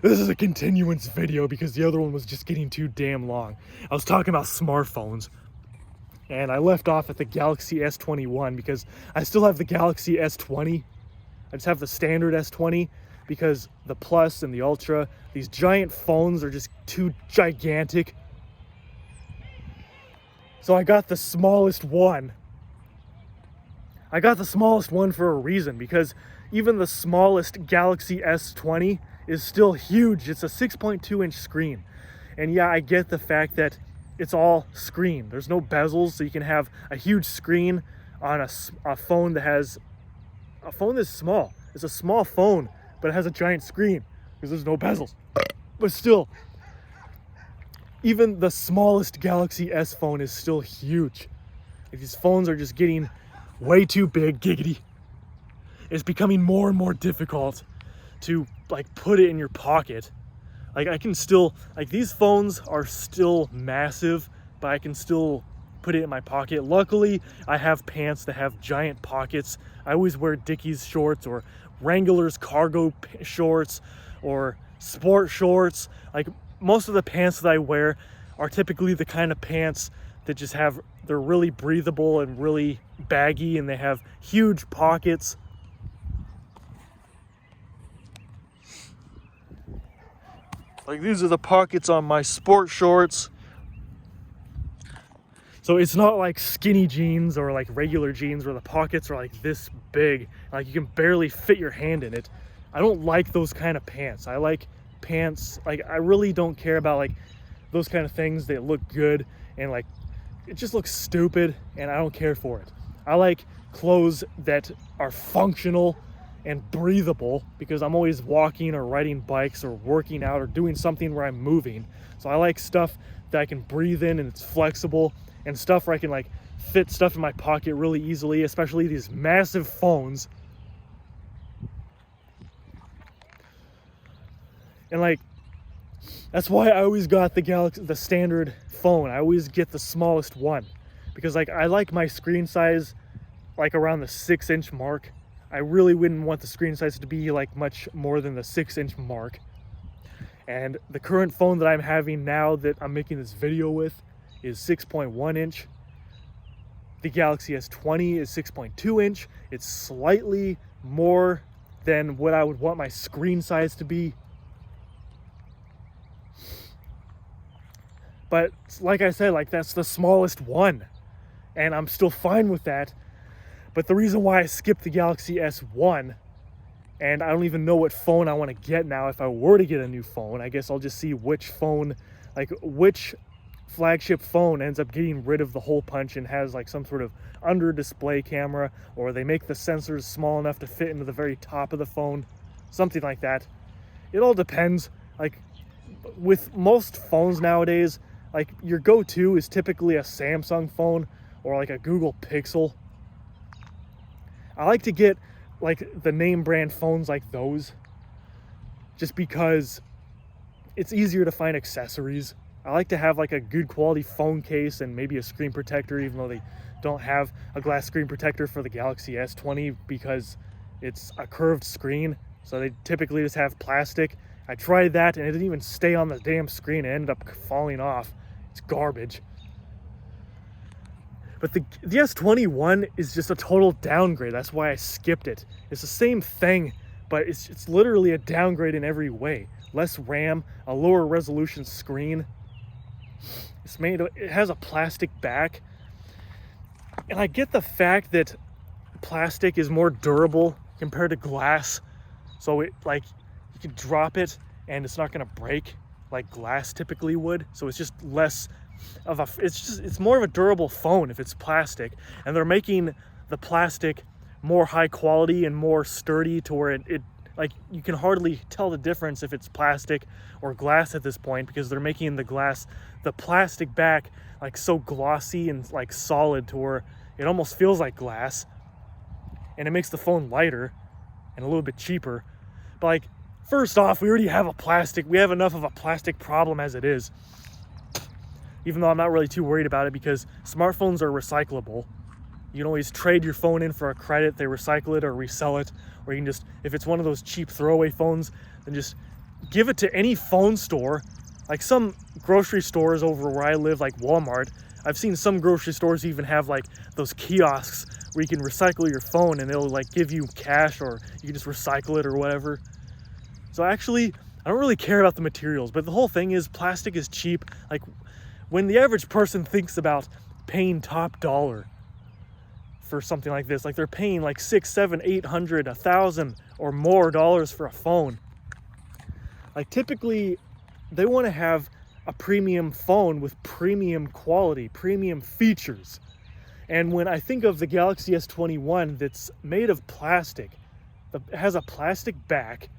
This is a continuance video because the other one was just getting too damn long. I was talking about smartphones, and I left off at the Galaxy S21 because I still have the Galaxy S20. I just have the standard S20 because the Plus and the Ultra, these giant phones are just too gigantic. So I got the smallest one. I got the smallest one for a reason, because even the smallest Galaxy S20 is still huge. It's a 6.2 inch screen. And yeah, I get the fact that it's all screen. There's no bezels, so you can have a huge screen on a phone that has a phone that's small. It's a small phone, but it has a giant screen because there's no bezels. But still, even the smallest Galaxy S phone is still huge. These phones are just getting way too big, giggity. It's becoming more and more difficult to like put it in your pocket. Like I can still, like these phones are still massive, but I can still put it in my pocket. Luckily, I have pants that have giant pockets. I always wear Dickies shorts or Wrangler's cargo shorts or sport shorts. Like most of the pants that I wear are typically the kind of pants that just have, they're really breathable and really baggy, and they have huge pockets. Like these are the pockets on my sport shorts. So it's not like skinny jeans or like regular jeans where the pockets are like this big, like you can barely fit your hand in it. I don't like those kind of pants. I like pants, like I really don't care about like those kind of things that look good and like it just looks stupid, and I don't care for it. I like clothes that are functional and breathable because I'm always walking or riding bikes or working out or doing something where I'm moving. So I like stuff that I can breathe in and it's flexible, and stuff where I can like fit stuff in my pocket really easily, especially these massive phones. And like, that's why I always got the standard phone. I always get the smallest one because like I like my screen size like around the 6-inch mark. I really wouldn't want the screen size to be like much more than the 6-inch mark. And the current phone that I'm having now that I'm making this video with is 6.1 inch. The Galaxy S20 is 6.2 inch. It's slightly more than what I would want my screen size to be. But like I said, like that's the smallest one, and I'm still fine with that. But the reason why I skipped the Galaxy S1, and I don't even know what phone I want to get now if I were to get a new phone, I guess I'll just see which phone, like which flagship phone ends up getting rid of the hole punch and has like some sort of under display camera, or they make the sensors small enough to fit into the very top of the phone, something like that. It all depends. Like with most phones nowadays, like your go-to is typically a Samsung phone or like a Google Pixel. I like to get like the name brand phones like those just because it's easier to find accessories. I like to have like a good quality phone case and maybe a screen protector, even though they don't have a glass screen protector for the Galaxy S20 because it's a curved screen. So they typically just have plastic. I tried that and it didn't even stay on the damn screen. It ended up falling off. It's garbage. But the S21 is just a total downgrade. That's why I skipped it. It's the same thing, but it's literally a downgrade in every way. Less RAM, a lower resolution screen. It has a plastic back. And I get the fact that plastic is more durable compared to glass. So it like you can drop it and it's not gonna break like glass typically would. So it's just less of it's more of a durable phone if it's plastic. And they're making the plastic more high quality and more sturdy to where it like you can hardly tell the difference if it's plastic or glass at this point, because they're making the plastic back like so glossy and like solid to where it almost feels like glass, and it makes the phone lighter and a little bit cheaper. But like, first off, we have enough of a plastic problem as it is, even though I'm not really too worried about it because smartphones are recyclable. You can always trade your phone in for a credit. They recycle it or resell it. Or you can just, if it's one of those cheap throwaway phones, then just give it to any phone store, like some grocery stores over where I live, like Walmart. I've seen some grocery stores even have like those kiosks where you can recycle your phone and it'll like give you cash, or you can just recycle it or whatever. So actually, I don't really care about the materials, but the whole thing is plastic is cheap. Like when the average person thinks about paying top dollar for something like this, like they're paying like $600, $700, $800, $1,000 or more dollars for a phone. Like typically they want to have a premium phone with premium quality, premium features. And when I think of the Galaxy S21 that's made of plastic, it has a plastic back,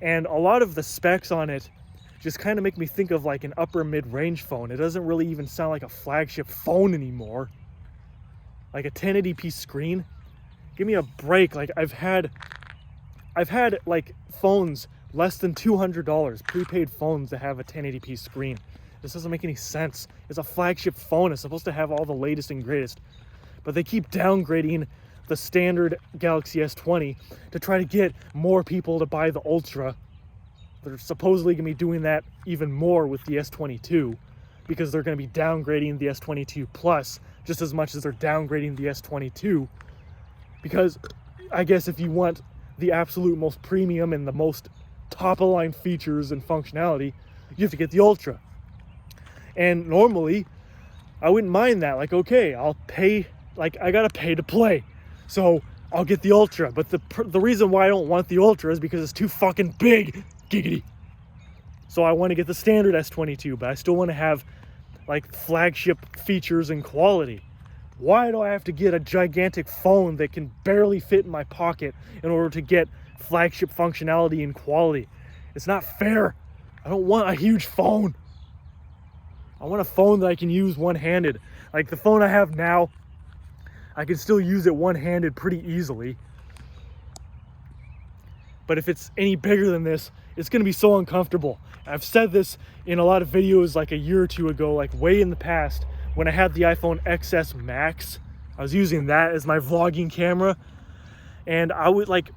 and a lot of the specs on it just kind of make me think of like an upper mid-range phone. It doesn't really even sound like a flagship phone anymore. Like a 1080p screen. Give me a break. Like I've had like phones less than $200, prepaid phones that have a 1080p screen. This doesn't make any sense. It's a flagship phone. It's supposed to have all the latest and greatest. But they keep downgrading the standard Galaxy S20 to try to get more people to buy the Ultra. They're supposedly going to be doing that even more with the S22, because they're going to be downgrading the S22 Plus just as much as they're downgrading the S22. Because I guess if you want the absolute most premium and the most top-of-line features and functionality, you have to get the Ultra. And normally, I wouldn't mind that. Like, okay, I'll pay, like, I gotta pay to play. So, I'll get the Ultra. But the reason why I don't want the Ultra is because it's too fucking big. Giggity. So, I want to get the standard S22, but I still want to have, like, flagship features and quality. Why do I have to get a gigantic phone that can barely fit in my pocket in order to get flagship functionality and quality? It's not fair. I don't want a huge phone. I want a phone that I can use one-handed. Like the phone I have now, I can still use it one-handed pretty easily. But if it's any bigger than this, it's going to be so uncomfortable. I've said this in a lot of videos like a year or two ago, like way in the past, when I had the iPhone XS Max. I was using that as my vlogging camera, and I would like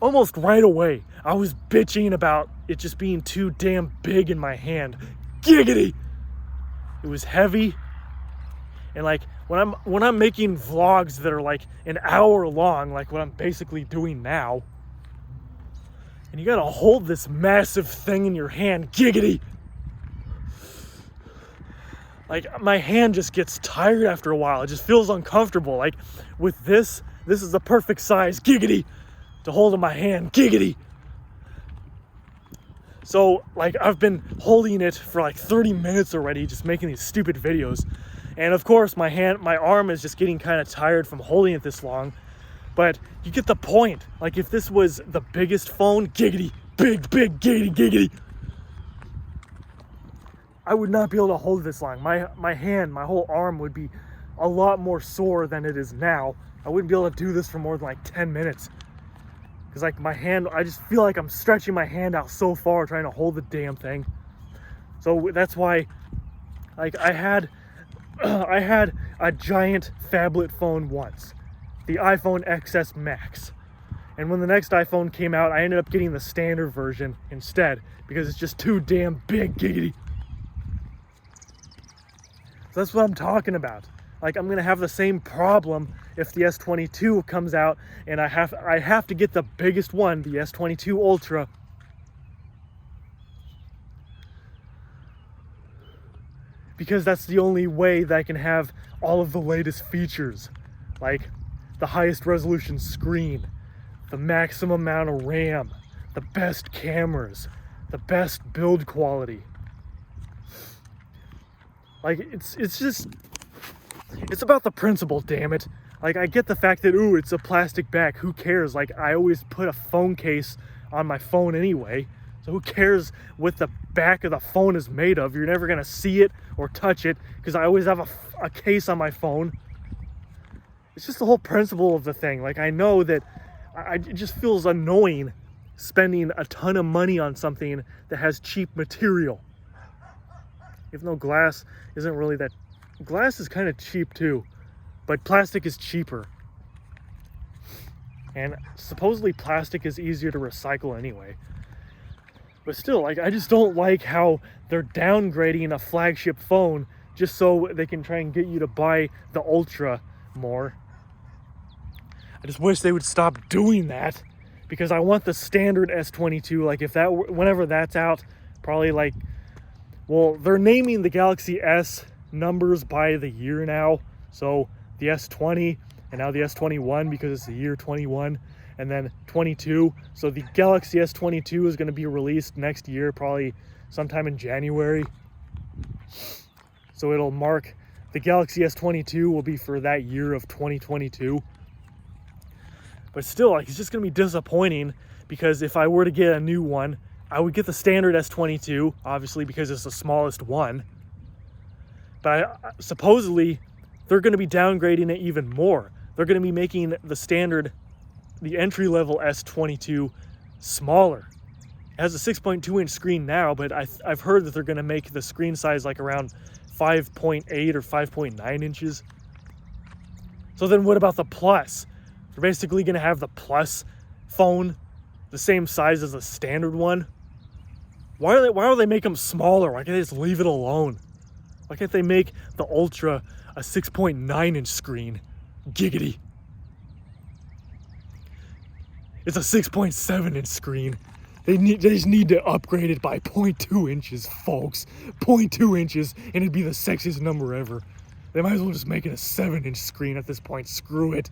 almost right away I was bitching about it just being too damn big in my hand. Giggity! It was heavy, and like when I'm making vlogs that are like an hour long, like what I'm basically doing now, and you gotta hold this massive thing in your hand, giggity! Like my hand just gets tired after a while. It just feels uncomfortable. Like with this is the perfect size, giggity, to hold in my hand, giggity. So like I've been holding it for like 30 minutes already, just making these stupid videos. And of course my arm is just getting kind of tired from holding it this long. But you get the point. Like if this was the biggest phone, giggity, big, giggity, giggity, I would not be able to hold this long. My hand, my whole arm would be a lot more sore than it is now. I wouldn't be able to do this for more than like 10 minutes. Because like my hand, I just feel like I'm stretching my hand out so far trying to hold the damn thing. So that's why, like I had a giant phablet phone once, the iPhone XS Max. And when the next iPhone came out, I ended up getting the standard version instead because it's just too damn big, giggity. So that's what I'm talking about. Like I'm gonna have the same problem if the S22 comes out and I have to get the biggest one, the S22 Ultra. Because that's the only way that I can have all of the latest features. Like the highest resolution screen, the maximum amount of RAM, the best cameras, the best build quality. Like it's about the principle, damn it. Like I get the fact that, ooh, it's a plastic back, who cares? Like I always put a phone case on my phone anyway, so who cares what the back of the phone is made of? You're never gonna see it or touch it because I always have a case on my phone. It's just the whole principle of the thing. Like I know that it just feels annoying spending a ton of money on something that has cheap material. Even though glass isn't really that... Glass is kind of cheap too, but plastic is cheaper. And supposedly plastic is easier to recycle anyway. But still, like, I just don't like how they're downgrading a flagship phone just so they can try and get you to buy the Ultra more. I just wish they would stop doing that, because I want the standard S22. Like, if that, whenever that's out, probably like, well, they're naming the Galaxy S numbers by the year now. So the S20 and now the S21 because it's the year 21, and then 22. So the Galaxy S22 is going to be released next year, probably sometime in January. So it'll mark, the Galaxy S22 will be for that year of 2022. But still, like, it's just going to be disappointing, because if I were to get a new one, I would get the standard S22, obviously, because it's the smallest one. But supposedly, they're going to be downgrading it even more. They're going to be making the standard, the entry-level S22, smaller. It has a 6.2 inch screen now, but I've heard that they're going to make the screen size like around 5.8 or 5.9 inches. So then what about the Plus? They're basically going to have the Plus phone the same size as the standard one. Why do they make them smaller? Why can't they just leave it alone? Why can't they make the Ultra a 6.9 inch screen? Giggity. It's a 6.7 inch screen. They just need to upgrade it by 0.2 inches, folks. 0.2 inches, and it'd be the sexiest number ever. They might as well just make it a 7 inch screen at this point. Screw it.